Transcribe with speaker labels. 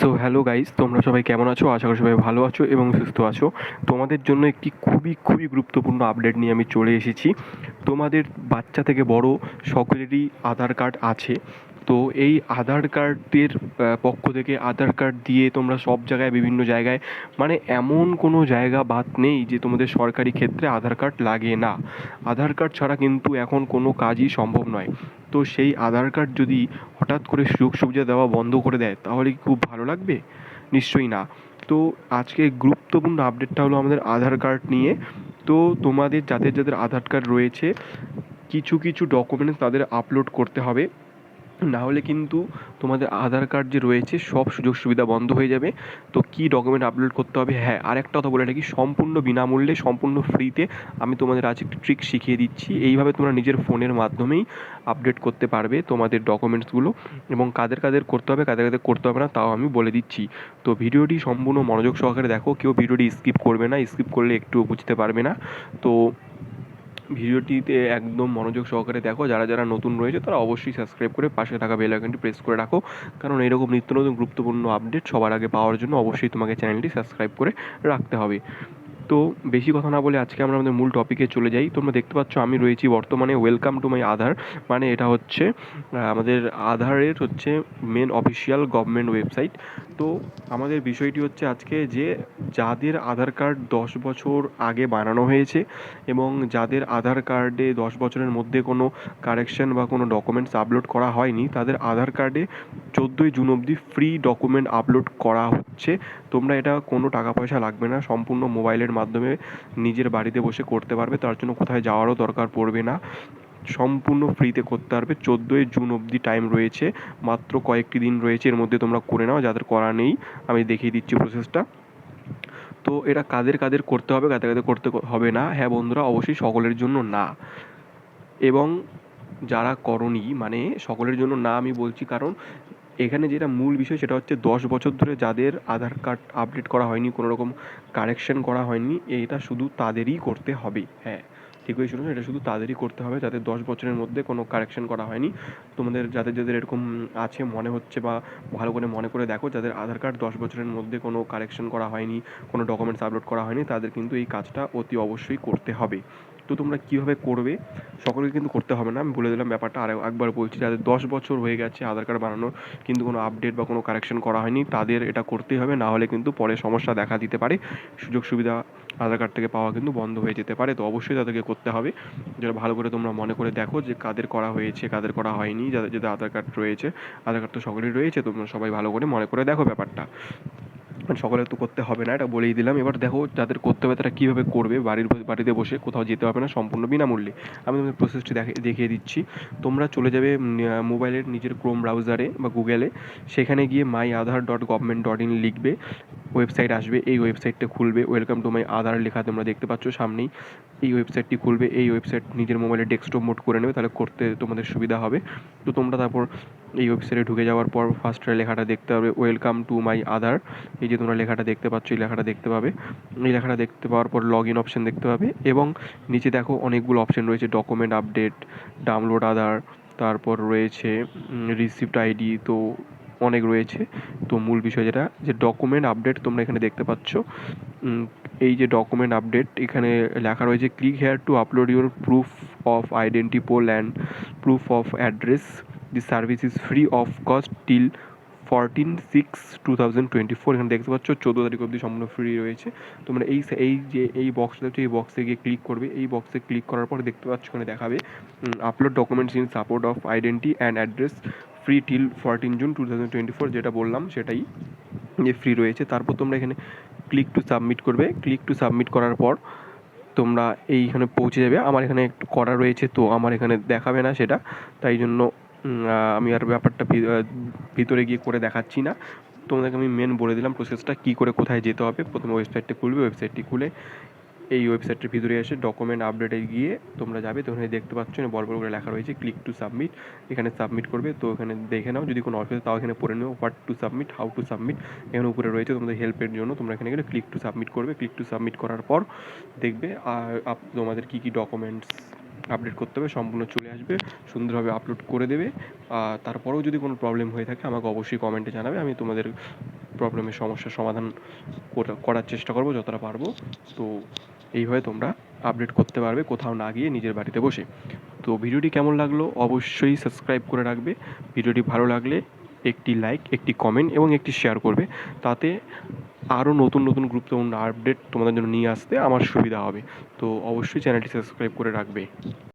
Speaker 1: So hello guys, তোমরা সবাই কেমন আছো? আশা করি সবাই ভালো আছো এবং সুস্থ আছো। তোমাদের জন্য একটি খুবই গুরুত্বপূর্ণ আপডেট নিয়ে আমি চলে এসেছি। তোমাদের বাচ্চা থেকে বড় সকলেরই আধার কার্ড আছে। তো এই আধার কার্ডের পক্ষ থেকে আধার কার্ড দিয়ে তোমরা সব জায়গায় বিভিন্ন জায়গায়, মানে এমন কোনো জায়গা বাদ নেই যে তোমাদের সরকারি ক্ষেত্রে আধার কার্ড লাগে না। আধার কার্ড ছাড়া কিন্তু এখন কোনো কাজই সম্ভব নয়। তো সেই আধার কার্ড যদি হঠাৎ করে সুযোগ সুবিধা দেওয়া বন্ধ করে দেয় তাহলে কি খুব ভালো লাগবে? নিশ্চয়ই না। তো আজকে গুরুত্বপূর্ণ আপডেটটা হলো আমাদের আধার কার্ড নিয়ে। তো তোমাদের যাদের আধার কার্ড রয়েছে, কিছু ডকুমেন্টস তাদের আপলোড করতে হবে, না হলে কিন্তু তোমাদের আধার কার্ড যে রয়েছে সব সুযোগ সুবিধা বন্ধ হয়ে যাবে। তো কী ডকুমেন্ট আপলোড করতে হবে, হ্যাঁ আরেকটা কথা বলে রাখি, সম্পূর্ণ বিনামূল্যে সম্পূর্ণ ফ্রিতে আমি তোমাদের আজ একটি ট্রিক শিখিয়ে দিচ্ছি। এইভাবে তোমরা নিজের ফোনের মাধ্যমেই আপডেট করতে পারবে তোমাদের ডকুমেন্টসগুলো, এবং কাদের করতে হবে কাদের করতে হবে না তাও আমি বলে দিচ্ছি। তো ভিডিওটি সম্পূর্ণ মনোযোগ সহকারে দেখো, কেউ ভিডিওটি স্কিপ করবে না, স্কিপ করলে একটুও বুঝতে পারবে না। তো ভিডিওটিতে একদম মনোযোগ সহকারে দেখো। যারা নতুন রয়েছে তারা অবশ্যই সাবস্ক্রাইব করে পাশে থাকা বেল আইকনটি প্রেস করে রাখো, কারণ এরকম নিত্য নতুন গুরুত্বপূর্ণ আপডেট সবার আগে পাওয়ার জন্য অবশ্যই তোমাকে চ্যানেলটি সাবস্ক্রাইব করে রাখতে হবে। তো বেশি কথা না বলে আজকে আমরা আমাদের মূল টপিকে চলে যাই। তোমরা দেখতে পাচ্ছ আমি রয়েছি বর্তমানে ওয়েলকাম টু মাই আধার, মানে এটা হচ্ছে আমাদের আধারের হচ্ছে মেন অফিসিয়াল গভর্নমেন্ট ওয়েবসাইট। তো আমাদের বিষয়টি হচ্ছে আজকে যে যাদের আধার কার্ড 10 বছর আগে বানানো হয়েছে এবং যাদের আধার কার্ডে 10 বছরের মধ্যে কোনো কারেকশন বা কোনো ডকুমেন্টস আপলোড করা হয়নি, তাদের আধার কার্ডে 14ই জুন অবধি ফ্রি ডকুমেন্ট আপলোড করা হচ্ছে। তোমরা এটা কোনো টাকা পয়সা লাগবে না, সম্পূর্ণ মোবাইলের মাধ্যমে নিজের বাড়িতে বসে করতে পারবে, তার জন্য কোথায় যাওয়ারও দরকার পড়বে না, সম্পূর্ণ ফ্রিতে করতে পারবে। 14ই জুন অবধি টাইম রয়েছে, মাত্র কয়েকটি দিন রয়েছে, এর মধ্যে তোমরা করে নাও। যাদের করা নেই আমি দেখিয়ে দিচ্ছি প্রসেসটা। তো এটা কাদের করতে হবে কাদের করতে হবে না, হ্যাঁ বন্ধুরা অবশ্যই সকলের জন্য না। এবং যারা করনি, মানে সকলের জন্য না আমি বলছি কারণ এখানে যেটা মূল বিষয় সেটা হচ্ছে 10 বছর ধরে যাদের আধার কার্ড আপডেট করা হয়নি, কোনো রকম কারেকশন করা হয়নি, এটা শুধু তাদেরই করতে হবে। হ্যাঁ ঠিকই শুনুন, এটা শুধু তাদেরই করতে হবে যাদের 10 বছরের মধ্যে কোনো কারেকশন করা হয়নি। তোমাদের যাদের এরকম আছে মনে হচ্ছে, বা ভালো করে মনে করে দেখো, যাদের আধার কার্ড 10 বছরের মধ্যে কোনো কারেকশন করা হয়নি, কোনো ডকুমেন্টস আপলোড করা হয়নি, তাদের কিন্তু এই কাজটা অতি অবশ্যই করতে হবে। তো তোমরা কীভাবে করবে, সকলকে কিন্তু করতে হবে না, আমি বলে দিলাম ব্যাপারটা। আর একবার বলছি, যাদের 10 বছর হয়ে গেছে আধার কার্ড বানানোর কিন্তু কোনো আপডেট বা কোনো কারেকশন করা হয়নি, তাদের এটা করতেই হবে, না হলে কিন্তু পরে সমস্যা দেখা দিতে পারে, সুযোগ সুবিধা আধার কার্ড থেকে পাওয়া কিন্তু বন্ধ হয়ে যেতে পারে। তো অবশ্যই তাদেরকে করতে হবে। যেটা ভালো করে তোমরা মনে করে দেখো যে কাদের করা হয়েছে কাদের করা হয়নি, যাদের আধার কার্ড রয়েছে। আধার কার্ড তো সকলেরই রয়েছে, তোমরা সবাই ভালো করে মনে করে দেখো ব্যাপারটা। সকলের তো করতে হবে না, এটা বলেই দিলাম। এবার দেখো যাদের করতে হবে তারা কীভাবে করবে, বাড়িতে বসে, কোথাও যেতে হবে না, সম্পূর্ণ বিনামূল্যে। আমি তোমাদের প্রসেসটি দেখিয়ে দিচ্ছি। তোমরা চলে যাবে মোবাইলের নিজের ক্রোম ব্রাউজারে বা গুগলে, সেখানে গিয়ে myaadhar.government.in লিখবে, ওয়েবসাইট আসবে। এই ওয়েবসাইটটা খুলবে, ওয়েলকাম টু মাই আধার লেখা তোমরা দেখতে পাচ্ছ সামনেই। এই ওয়েবসাইটটি খুলবে, এই ওয়েবসাইট নিজের মোবাইলে ডেস্কটপ মোড করে নেবে, তাহলে করতে তোমাদের সুবিধা হবে। তো তোমরা তারপর এই ওয়েবসাইটে ঢুকে যাওয়ার পর ফার্স্টে লেখাটা দেখতে হবে ওয়েলকাম টু মাই আধার। এই যে তোমরা লেখাটা দেখতে পাচ্ছ, এই লেখাটা দেখতে পাবে। এই লেখাটা দেখতে পাওয়ার পর লগ ইন অপশান দেখতে পাবে, এবং নিচে দেখো অনেকগুলো অপশান রয়েছে, ডকুমেন্ট আপডেট, ডাউনলোড আধার, তারপর রয়েছে রিসিপ্ট আইডি, তো অনেক রয়েছে। তো মূল বিষয় যেটা, যে ডকুমেন্ট আপডেট তোমরা এখানে দেখতে পাচ্ছ। এই যে ডকুমেন্ট আপডেট, এখানে লেখা রয়েছে click here to upload your proof of identity and proof of address. This service is free of cost till 14/6/2024। এখানে দেখতে পাচ্ছ 14 তারিখ অবধি সম্পূর্ণ ফ্রি রয়েছে। তোমরা এই বক্সটা হচ্ছে, এই বক্সে গিয়ে ক্লিক করবে। এই বক্সে ক্লিক করার পর দেখতে পাচ্ছ এখানে দেখাবে upload documents in support of identity and address free till 14 June 2024, যেটা বললাম সেটাই, যে ফ্রি রয়েছে। তারপর তোমরা এখানে ক্লিক টু সাবমিট করবে। ক্লিক টু সাবমিট করার পর তোমরা এইখানে পৌঁছে যাবে। আমার এখানে একটু করা রয়েছে, তো আমার এখানে দেখাবে না সেটা, তাই জন্য আমি আর ব্যাপারটা ভিতরে গিয়ে করে দেখাচ্ছি না। তোমাদেরকে আমি মেন বলে দিলাম প্রসেসটা, কী করে কোথায় যেতে হবে। প্রথমে ওয়েবসাইটটা খুলবে, ওয়েবসাইটটি খুলে এই ওয়েবসাইটের ভিতরে এসে ডকুমেন্ট আপডেটে গিয়ে তোমরা যাবে। তো ওখানে দেখতে পাচ্ছ বড় করে লেখা রয়েছে ক্লিক টু সাবমিট, এখানে সাবমিট করবে। তো এখানে দেখে নাও, যদি কোনো অসুবিধা তাও এখানে পড়ে নেও, what to submit, how to submit, এখানে উপরে রয়েছে তোমাদের হেল্পের জন্য। তোমরা এখানে গেলে ক্লিক টু সাবমিট করবে। ক্লিক টু সাবমিট করার পর দেখবে তোমাদের কী ডকুমেন্টস আপডেট করতে হবে সম্পূর্ণ চলে আসবে, সুন্দরভাবে আপলোড করে দেবে। তারপরেও যদি কোনো প্রবলেম হয়ে থাকে আমাকে অবশ্যই কমেন্টে জানাবে, আমি তোমাদের প্রবলেমের সমস্যার সমাধান করার চেষ্টা করবো যতটা পারবো। তো এইভাবে তোমরা আপডেট করতে পারবে কোথাও না গিয়ে নিজের বাড়িতে বসে। তো ভিডিওটি কেমন লাগলো অবশ্যই সাবস্ক্রাইব করে রাখবে। ভিডিওটি ভালো লাগলে একটি লাইক, একটি কমেন্ট এবং একটি শেয়ার করবে। তাতে আরও নতুন নতুন গুরুত্বপূর্ণ আপডেট তোমাদের জন্য নিয়ে আসতে আমার সুবিধা হবে। তো অবশ্যই চ্যানেলটি সাবস্ক্রাইব করে রাখবে।